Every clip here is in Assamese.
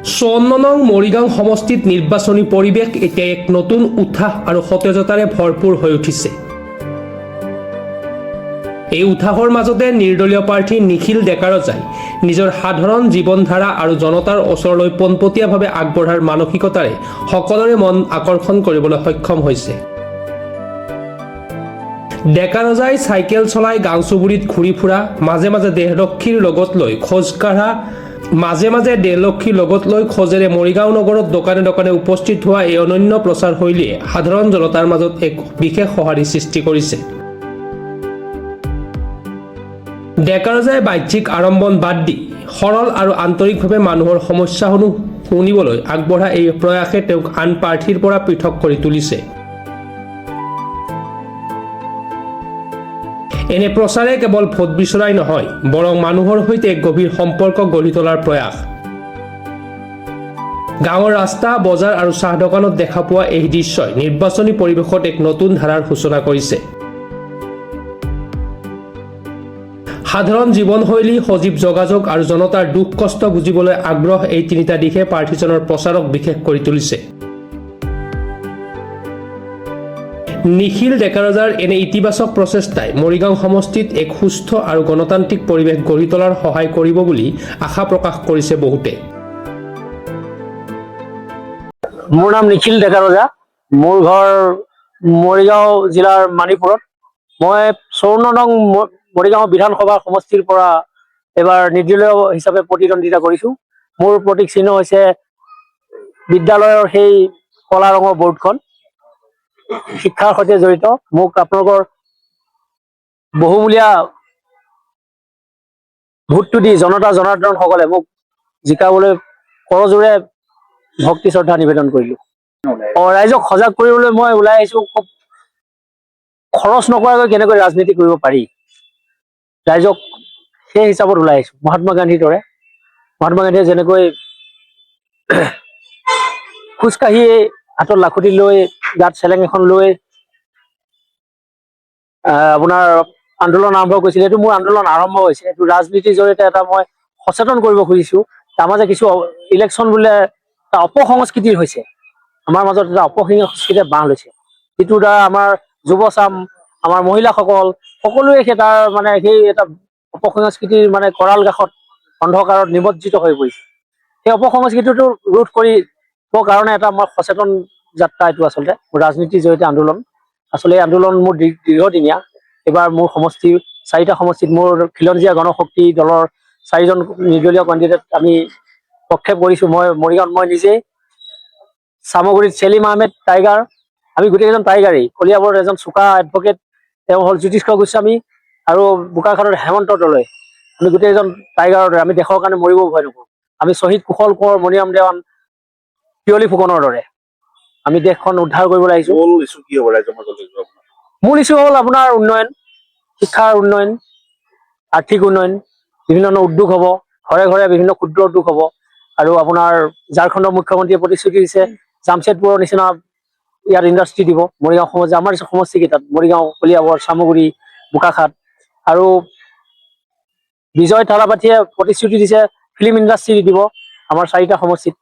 54 নং মৰিগাঁও সমষ্টিত নিৰ্বাচনী পৰিৱেশ এতিয়া এক নতুন উৎসাহ আৰু সতেজতাৰে ভৰপূৰ হৈ উঠিছে। এই উৎসাহৰ মাজতে নিৰ্দলীয় প্ৰাৰ্থী নিখিল ডেকাৰজাই নিজৰ সাধাৰণ জীৱনধাৰা আৰু জনতাৰ ওচৰলৈ পোনপটীয়াভাৱে আগবঢ়াৰ মানসিকতাৰে সকলোৰে মন আকৰ্ষণ কৰিবলৈ সক্ষম হৈছে। ডেকাৰজাই চাইকেল চলাই গাঁও চুবুৰীত ঘূৰি ফুৰা, মাজে মাজে দেহৰক্ষীৰ লগত লৈ খোজ কাঢ়া, খোজেৰে মৰিগাঁও নগৰত দোকানে দোকানে উপস্থিত হোৱা এই অনন্য প্ৰচাৰ শৈলীয়ে সাধাৰণ জনতাৰ মাজত এক বিশেষ সঁহাৰি সৃষ্টি কৰিছে। ডেকাৰজাই বাহ্যিক আড়ম্বন বাদ দি সৰল আৰু আন্তৰিকভাৱে মানুহৰ সমস্যাসমূহ শুনিবলৈ আগবঢ়া এই প্ৰয়াসে তেওঁক আন প্ৰাৰ্থীৰ পৰা পৃথক কৰি তুলিছে। এনে প্ৰচাৰে কেৱল ভোট বিচৰাই নহয়, বৰং মানুহৰ সৈতে এক গভীৰ সম্পৰ্ক গঢ়ি তোলাৰ প্ৰয়াস। গাঁৱৰ ৰাস্তা, বজাৰ আৰু চাহ দোকানত দেখা পোৱা এই দৃশ্যই নিৰ্বাচনী পৰিৱেশত এক নতুন ধাৰাৰ সূচনা কৰিছে। সাধাৰণ জীৱনশৈলী, সজীৱ যোগাযোগ আৰু জনতাৰ দুখ কষ্ট বুজিবলৈ আগ্ৰহ, এই তিনিটা দিশে প্ৰাৰ্থীজনৰ প্ৰচাৰক বিশেষ কৰি তুলিছে। নিখিল ডেকাৰজাৰ এনে ইতিবাচক প্ৰচেষ্টাই মৰিগাঁও সমষ্টিত এক সুস্থ আৰু গণতান্ত্ৰিক পৰিৱেশ গঢ়ি তোলাৰ সহায় কৰিব বুলি আশা প্ৰকাশ কৰিছে বহুতে। মোৰ নাম নিখিল ডেকাৰজা। মোৰ ঘৰ মৰিগাঁও জিলাৰ মানিপুৰত। মই 54 নং মৰিগাঁও বিধানসভা সমষ্টিৰ পৰা এবাৰ নিৰ্দলীয় হিচাপে প্ৰতিদ্বন্দ্বিতা কৰিছো। মোৰ প্ৰতীক চিহ্ন হৈছে বিদ্যালয়ৰ সেই কলা ৰঙৰ বৰ্ডখন। শিক্ষাৰ সৈতে জড়িত মোক আপোনালোকৰ বহুমূলীয়া ভোটটো দি জনতা জনাৰ্দন সকলে মোক জিকাবলৈ কৰজোৰে ভক্তি শ্ৰদ্ধা নিবেদন কৰিলো। ৰাইজক সজাগ কৰিবলৈ মই ওলাই আহিছো। খুব খৰচ নকৰাকৈ কেনেকৈ ৰাজনীতি কৰিব পাৰি, ৰাইজক সেই হিচাপত ওলাই আহিছো। মহাত্মা গান্ধীৰ দৰে, মহাত্মা গান্ধীয়ে যেনেকৈ খোজকাঢ়ি হাতত লাখুটি লৈ, গাত চেলেং এখন লৈ আপোনাৰ আন্দোলন আৰম্ভ কৰিছিল। এইটো মোৰ আন্দোলন আৰম্ভ হৈছে। এইটো ৰাজনীতিৰ জৰিয়তে এটা মই সচেতন কৰিব খুজিছো। তাৰ মাজে কিছু ইলেকশ্যন বোলে এটা অপসংস্কৃতিৰ হৈছে, আমাৰ মাজত এটা অপসংস্কৃতিয়ে বাঁহ লৈছে, যিটোৰ দ্বাৰা আমাৰ যুৱচাম, আমাৰ মহিলাসকল সকলোৱে সেই তাৰ মানে সেই এটা অপসংস্কৃতিৰ মানে কৰাল কাষত অন্ধকাৰত নিমজ্জিত হৈ পৰিছে। সেই অপসংস্কৃতিটো ৰোধ কৰিবৰ কাৰণে এটা মই সচেতন যাত্ৰা, এইটো আচলতে ৰাজনীতিৰ জৰিয়তে আন্দোলন। আচলতে এই আন্দোলন মোৰ দীৰ্ঘদিনীয়া। এইবাৰ মোৰ সমষ্টি 4টা সমষ্টিত মোৰ খিলঞ্জীয়া গণশক্তি দলৰ 4জন নিৰ্দলীয় কেণ্ডিডেট আমি প্ৰক্ষেপ কৰিছো। মই মৰিগাঁৱত মই নিজেই, চামগুৰিত চেলিম আহমেদ টাইগাৰ, আমি গোটেইকেইজন টাইগাৰেই। কলিয়াবৰত এজন চোকা এডভকেট, তেওঁ হ'ল জ্যোতিষ্ক গোস্বামী, আৰু বোকাখাটৰ হেমন্ত দলৈ। আমি গোটেইজন টাইগাৰৰ দৰে, আমি দেশৰ কাৰণে মৰিব ভয় নকৰোঁ। আমি শ্বহীদ কুশল কোঁৱৰ, মণিৰাম দেৱান, পিয়লি ফুকনৰ দৰে আমি দেশখন উদ্ধাৰ কৰিবলৈ আহিছো। মূল ইছ্যু হ'ল আপোনাৰ উন্নয়ন, শিক্ষাৰ উন্নয়ন, আৰ্থিক উন্নয়ন, বিভিন্ন ধৰণৰ উদ্যোগ হ'ব, ঘৰে ঘৰে বিভিন্ন ক্ষুদ্ৰ উদ্যোগ হ'ব। আৰু আপোনাৰ ঝাৰখণ্ডৰ মুখ্যমন্ত্ৰীয়ে প্ৰতিশ্ৰুতি দিছে জামছেদপুৰৰ নিচিনা ইয়াত ইণ্ডাষ্ট্ৰি দিব। মৰিগাঁও সমষ্টি, আমাৰ সমষ্টিকেইটাত মৰিগাঁও, কলিয়াবৰ, চামগুৰি, বোকাখাট। আৰু বিজয় থালাপাতিয়ে প্ৰতিশ্ৰুতি দিছে ফিল্ম ইণ্ডাষ্ট্ৰি দিব আমাৰ 4টা সমষ্টিত।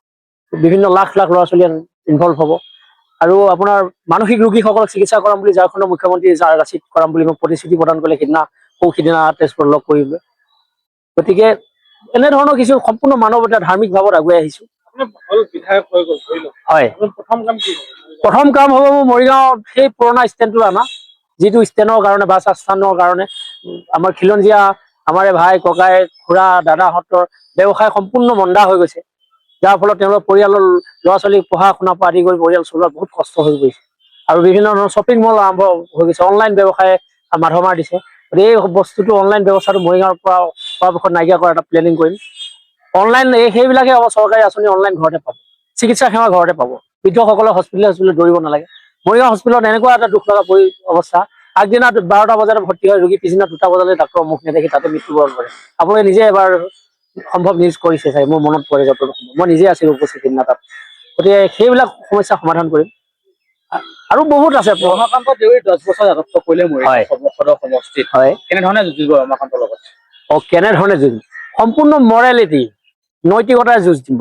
বিভিন্ন লাখ লাখ ল'ৰা ছোৱালী ইনভলভ হ'ব। আৰু আপোনাৰ মানসিক ৰোগীসকলক চিকিৎসা কৰাম বুলি ঝাৰখণ্ডৰ মুখ্যমন্ত্ৰী ৰাঁচীত কৰাম বুলি মোক প্ৰতিশ্ৰুতি প্ৰদান কৰিলে সিদিনা তেজপুৰত লগ কৰিবলৈ। গতিকে এনেধৰণৰ কিছু সম্পূৰ্ণ মানৱতা, ধাৰ্মিক ভাৱত আগুৱাই আহিছো। হয়, প্ৰথম কাম হ'ব মোৰ মৰিগাঁৱত সেই পুৰণা ষ্টেণ্ডটো আনা, যিটো ষ্টেণ্ডৰ কাৰণে, বাছ আস্থানৰ কাৰণে আমাৰ খিলঞ্জীয়া, আমাৰে ভাই ককাই খুৰা দাদাহঁতৰ ব্যৱসায় সম্পূৰ্ণ মন্দা হৈ গৈছে, যাৰ ফলত তেওঁলোকৰ পৰিয়ালৰ ল'ৰা ছোৱালীক পঢ়া শুনাৰ পৰা আদি কৰি পৰিয়াল চলোৱাত বহুত কষ্ট হৈ গৈছে। আৰু বিভিন্ন ধৰণৰ শ্বপিং মল আৰম্ভ হৈ গৈছে, অনলাইন ব্যৱসায়ে মাধমাৰ দিছে। গতিকে এই বস্তুটো, অনলাইন ব্যৱস্থাটো মৰিগাঁৱৰ পৰা পৰাপক্ষত নাইকিয়া কৰা এটা প্লেনিং কৰিম। অনলাইন সেইবিলাকে হ'ব, চৰকাৰী আঁচনি অনলাইন ঘৰতে পাব, চিকিৎসা সেৱা ঘৰতে পাব, বৃদ্ধসকলে হস্পিটেল দৌৰিব নালাগে। মৰিগাঁও হস্পিটেলত এনেকুৱা এটা দুখ লগা অৱস্থা, আগদিনা 12টা বজাতে ভৰ্তি হয় ৰোগী, পিছদিনা 2টা বজালৈ ডাক্তৰৰ মুখ নেদেখি তাতে মৃত্যুবৰণ কৰে। আপোনালোকে নিজে এবাৰ সম্ভৱ নিউজ কৰিছে চাই, মোৰ মনত পৰে যত মই নিজে আছিলো উপস্থিত সিদিনা তাত। গতিকে সেইবিলাক সমস্যা সমাধান কৰিম। আৰু বহুত আছে। ৰমাকান্ত দেউৰী 10 বছৰ ৰাজত্ব কৰিলে মৰিগাঁও সমষ্টিত। হয়, কেনেধৰণে যুঁজিব ৰমাকান্তৰ লগত? কেনেধৰণে যুঁজিম? সম্পূৰ্ণ মৰেলিটি, নৈতিকতাৰ যুঁজ দিম।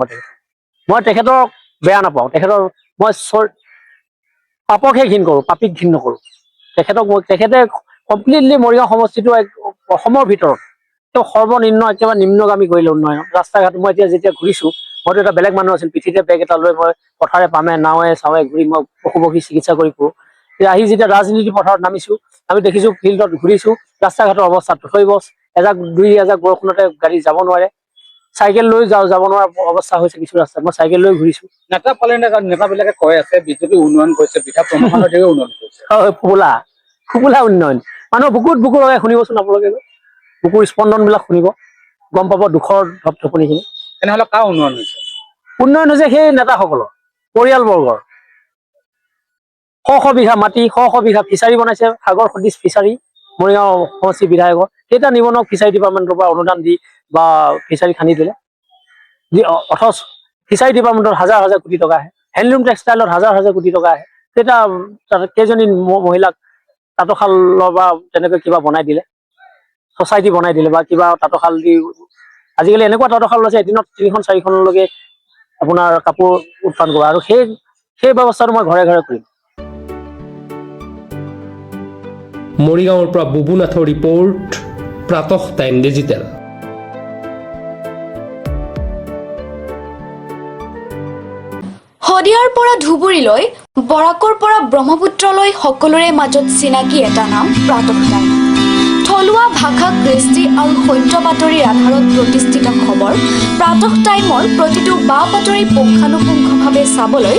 মই তেখেতক বেয়া নাপাওঁ, মই পাপকহে ঘিণ কৰোঁ, পাপীক ঘিণ নকৰোঁ। তেখেতে কমপ্লিটলি মৰিগাঁও সমষ্টিটো অসমৰ ভিতৰত তেওঁ সৰ্বনিম্ন একেবাৰে নিম্নগামী কৰিলে উন্নয়ন। ৰাস্তা ঘাট মই যেতিয়া ঘূৰিছোঁ, মইতো এটা বেলেগ মানুহ আছিল, পিঠিতে বেগ এটা লৈ মই পথাৰে পামে নাৱে চাৱে ঘূৰি মই পশু চিকিৎসা কৰি ফুৰোঁ। আহি যেতিয়া ৰাজনীতি পথাৰত নামিছোঁ, আমি দেখিছোঁ ফিল্ডত ঘূৰিছোঁ, ৰাস্তা ঘাটৰ অৱস্থা থৈবচ, দুই এজাক বৰষুণতে গাড়ী যাব নোৱাৰে, চাইকেল লৈ যাব নোৱাৰা অৱস্থা হৈছে কিছু ৰাস্তাত। মই চাইকেল লৈ ঘূৰিছোঁ। নেতাবিলাকে কৈ আছে বিজেপি উন্নয়ন কৰিছে, পিঠা প্ৰমোচনৰ দিও উন্নয়ন কৰিছে। ফুপুলা উন্নয়ন, মানুহৰ বুকুত লগাই শুনিবচোন আপোনালোকে, বুকুৰ স্পন্দন বিলাক শুনিব, গম পাব দুখৰ ধপধপনিখিনি। তেনেহ'লে কাৰ উন্নয়ন হৈছে? উন্নয়ন হৈছে সেই নেতাসকলৰ পৰিয়ালবৰ্গৰ। শ বিঘা মাটি, শ বিঘা ফিচাৰী বনাইছে, সাগৰ সদৃশ ফিচাৰী। মৰিগাঁও সমষ্টি বিধায়কৰ কেইটা নিবনুৱাক ফিচাৰী ডিপাৰ্টমেণ্টৰ পৰা অনুদান দি বা ফিচাৰী খান্দি দিলে। অথচ ফিচাৰী ডিপাৰ্টমেণ্টত হাজাৰ হাজাৰ কোটি টকা আহে, হেণ্ডলুম টেক্সটাইলত হাজাৰ হাজাৰ কোটি টকা আহে। কেইজনী মহিলাক তাঁতৰশালৰ বা তেনেকৈ কিবা বনাই দিলে, ছচাইটি বনাই দিলে বা কিবা তাঁতৰশাল দি। আজিকালি এনেকুৱা তাঁতৰশাল ওলাইছে, এদিনত 3খন 4খনলৈকে আপোনাৰ কাপোৰ উৎপাদন কৰা, আৰু সেই ব্যৱস্থাটো মই ঘৰে ঘৰে কৰিম। মৰিগাঁৱৰ পৰা বুবুনাথৰ ৰিপৰ্ট, প্ৰাতঃ টাইম ডিজিটেল। শদিয়াৰ পৰা ধুবুৰীলৈ, বৰাকৰ পৰা ব্ৰহ্মপুত্ৰলৈ সকলোৰে মাজত চিনাকি এটা নাম প্ৰাতঃ টাইম। থলুৱা ভাষা, কৃষ্টি আৰু সত্য বাতৰিৰ আধাৰত প্ৰতিষ্ঠিত খবৰ প্ৰাতঃ টাইমৰ প্ৰতিটো বা বাতৰি পুংখানুপুংখভাৱে চাবলৈ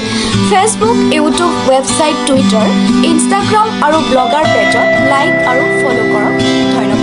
Facebook, YouTube, website, Twitter, Instagram আৰু ব্লগাৰ পেজত লাইক আৰু ফ'ল' কৰক। ধন্যবাদ।